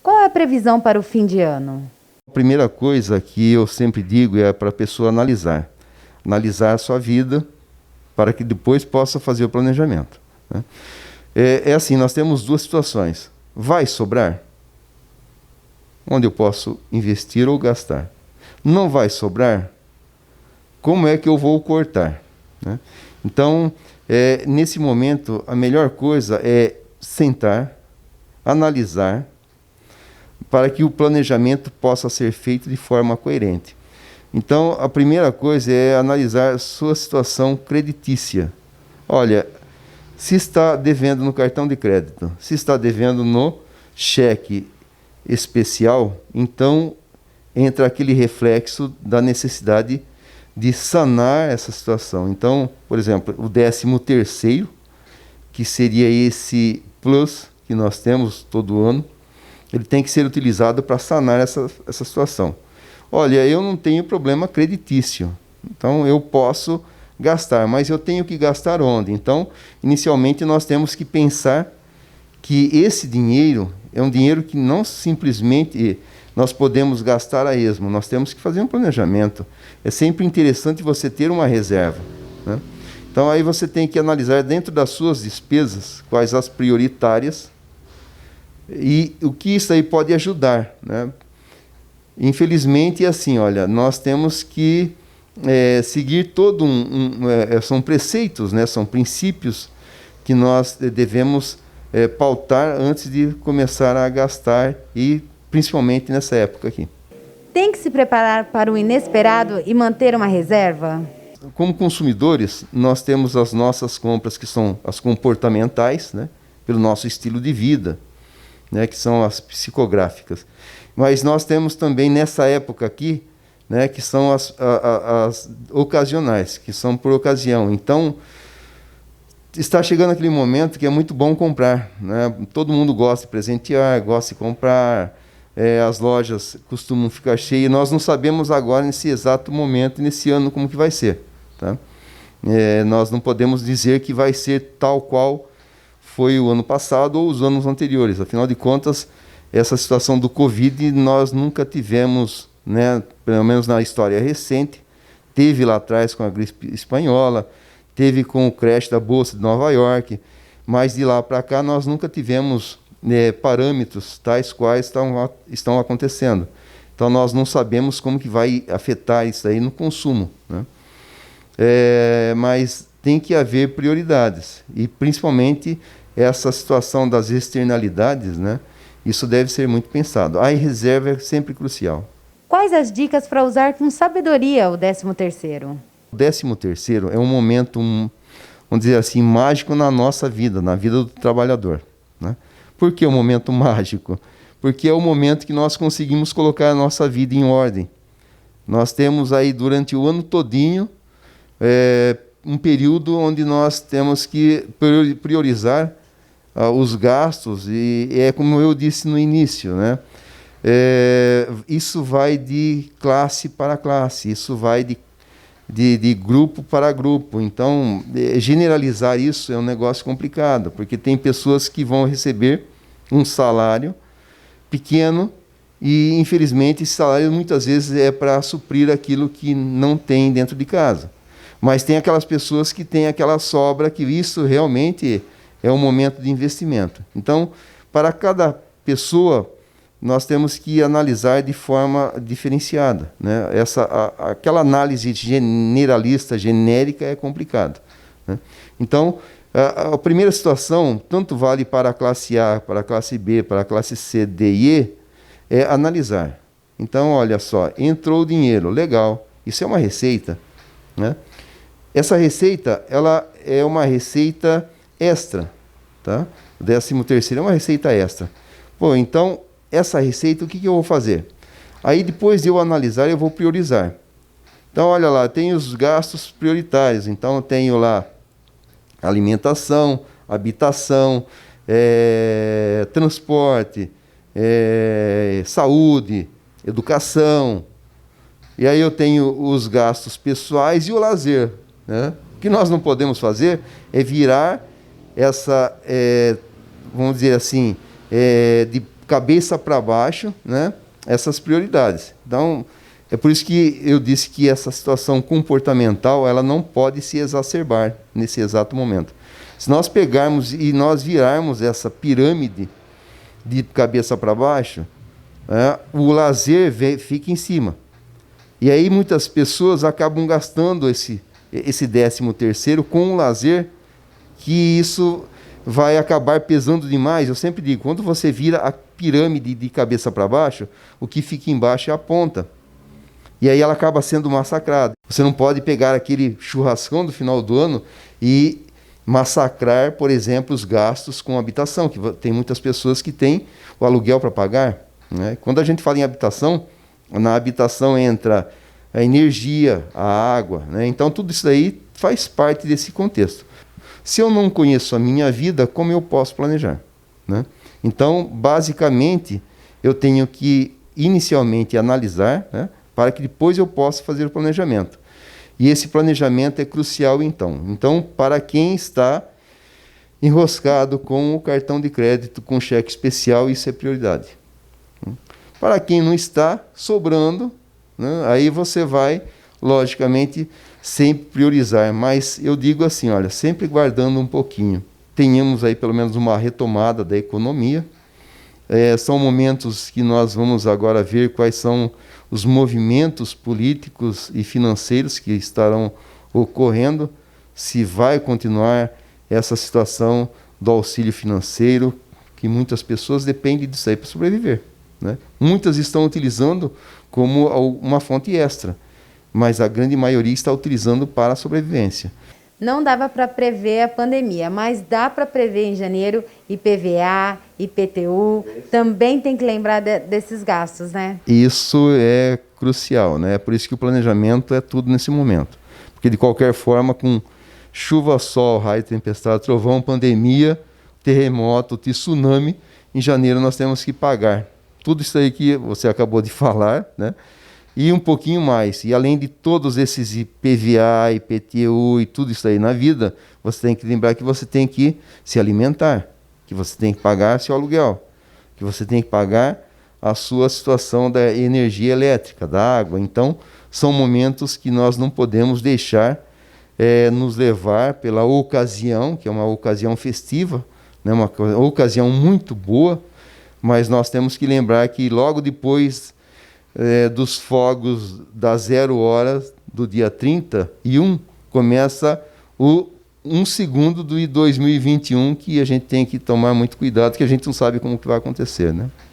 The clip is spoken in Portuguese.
Qual é a previsão para o fim de ano? A primeira coisa que eu sempre digo é para a pessoa analisar. Analisar a sua vida para que depois possa fazer o planejamento, né? É assim, nós temos duas situações. Vai sobrar? Onde eu posso investir ou gastar? Não vai sobrar? Como é que eu vou cortar, né? Então, nesse momento, a melhor coisa é sentar, analisar, para que o planejamento possa ser feito de forma coerente. Então, a primeira coisa é analisar sua situação creditícia. Olha, se está devendo no cartão de crédito, se está devendo no cheque especial, então entra aquele reflexo da necessidade de sanar essa situação. Então, por exemplo, o 13º, que seria esse plus que nós temos todo ano, ele tem que ser utilizado para sanar essa situação. Olha, eu não tenho problema creditício, então eu posso gastar, mas eu tenho que gastar onde? Então, inicialmente nós temos que pensar que esse dinheiro é um dinheiro que não simplesmente nós podemos gastar a esmo, nós temos que fazer um planejamento. É sempre interessante você ter uma reserva, né? Então aí você tem que analisar dentro das suas despesas quais as prioritárias e o que isso aí pode ajudar, né? Infelizmente é assim, olha, nós temos que seguir todo são preceitos, né? São princípios que nós devemos pautar antes de começar a gastar e principalmente nessa época aqui. Tem que se preparar para o inesperado e manter uma reserva? Como consumidores, nós temos as nossas compras que são as comportamentais, né? Pelo nosso estilo de vida, né? Que são as psicográficas. Mas nós temos também nessa época aqui, né? Que são as ocasionais, que são por ocasião. Então, está chegando aquele momento que é muito bom comprar, né? Todo mundo gosta de presentear, gosta de comprar, as lojas costumam ficar cheias. Nós não sabemos agora, nesse exato momento, nesse ano, como que vai ser, tá? Nós não podemos dizer que vai ser tal qual foi o ano passado ou os anos anteriores. Afinal de contas, essa situação do Covid nós nunca tivemos, né? Pelo menos na história recente. Teve lá atrás com a gripe espanhola, teve com o crash da Bolsa de Nova York, mas de lá para cá nós nunca tivemos parâmetros tais quais estão acontecendo. Então nós não sabemos como que vai afetar isso aí no consumo, né? Mas tem que haver prioridades, e principalmente essa situação das externalidades, né? Isso deve ser muito pensado. A reserva é sempre crucial. Quais as dicas para usar com sabedoria o 13º? O 13º é um momento, vamos dizer assim, mágico na nossa vida, na vida do trabalhador, né? Por que um momento mágico? Porque é o momento que nós conseguimos colocar a nossa vida em ordem. Nós temos aí durante o ano todinho um período onde nós temos que priorizar os gastos, e é como eu disse no início, né? Isso vai de classe para classe, isso vai de grupo para grupo. Então, generalizar isso é um negócio complicado, porque tem pessoas que vão receber um salário pequeno e, infelizmente, esse salário muitas vezes é para suprir aquilo que não tem dentro de casa. Mas tem aquelas pessoas que têm aquela sobra, que isso realmente é um momento de investimento. Então, para cada pessoa, nós temos que analisar de forma diferenciada, né? Aquela análise generalista, genérica, é complicado, né? Então, a primeira situação, tanto vale para a classe A, para a classe B, para a classe C, D e E, é analisar. Então, olha só, entrou o dinheiro, legal, isso é uma receita, né? Essa receita, ela é uma receita extra, tá? O 13º é uma receita extra. Pô, então, essa receita, o que eu vou fazer? Aí, depois de eu analisar, eu vou priorizar. Então, olha lá, tem os gastos prioritários. Então, eu tenho lá alimentação, habitação, transporte, saúde, educação. E aí eu tenho os gastos pessoais e o lazer, né? O que nós não podemos fazer é virar essa, vamos dizer assim, de cabeça para baixo, né, essas prioridades. Então, é por isso que eu disse que essa situação comportamental ela não pode se exacerbar nesse exato momento. Se nós pegarmos e nós virarmos essa pirâmide de cabeça para baixo, o lazer fica em cima. E aí muitas pessoas acabam gastando esse 13º com o lazer, que isso vai acabar pesando demais. Eu sempre digo, quando você vira a pirâmide de cabeça para baixo, o que fica embaixo é a ponta. E aí ela acaba sendo massacrada. Você não pode pegar aquele churrascão do final do ano e massacrar, por exemplo, os gastos com habitação, que tem muitas pessoas que têm o aluguel para pagar, né? Quando a gente fala em habitação, na habitação entra a energia, a água, né? Então tudo isso aí faz parte desse contexto. Se eu não conheço a minha vida, como eu posso planejar, né? Então, basicamente, eu tenho que inicialmente analisar, né, para que depois eu possa fazer o planejamento. E esse planejamento é crucial, então. Então, para quem está enroscado com o cartão de crédito, com cheque especial, isso é prioridade. Para quem não está, sobrando, né, aí você vai, logicamente, sempre priorizar. Mas eu digo assim, olha, sempre guardando um pouquinho. Tenhamos aí pelo menos uma retomada da economia. São momentos que nós vamos agora ver quais são os movimentos políticos e financeiros que estarão ocorrendo, se vai continuar essa situação do auxílio financeiro, que muitas pessoas dependem disso aí para sobreviver, né? Muitas estão utilizando como uma fonte extra, mas a grande maioria está utilizando para a sobrevivência. Não dava para prever a pandemia, mas dá para prever em janeiro IPVA, IPTU, também tem que lembrar desses gastos, né? Isso é crucial, né? É por isso que o planejamento é tudo nesse momento. Porque de qualquer forma, com chuva, sol, raio, tempestade, trovão, pandemia, terremoto, tsunami, em janeiro nós temos que pagar tudo isso aí que você acabou de falar, né? E um pouquinho mais. E além de todos esses IPVA, IPTU e tudo isso aí na vida, você tem que lembrar que você tem que se alimentar, que você tem que pagar seu aluguel, que você tem que pagar a sua situação da energia elétrica, da água. Então, são momentos que nós não podemos deixar nos levar pela ocasião, que é uma ocasião festiva, né, uma ocasião muito boa, mas nós temos que lembrar que logo depois dos fogos das 0 horas do dia 31, começa o 1 segundo do 2021, que a gente tem que tomar muito cuidado, que a gente não sabe como que vai acontecer, né?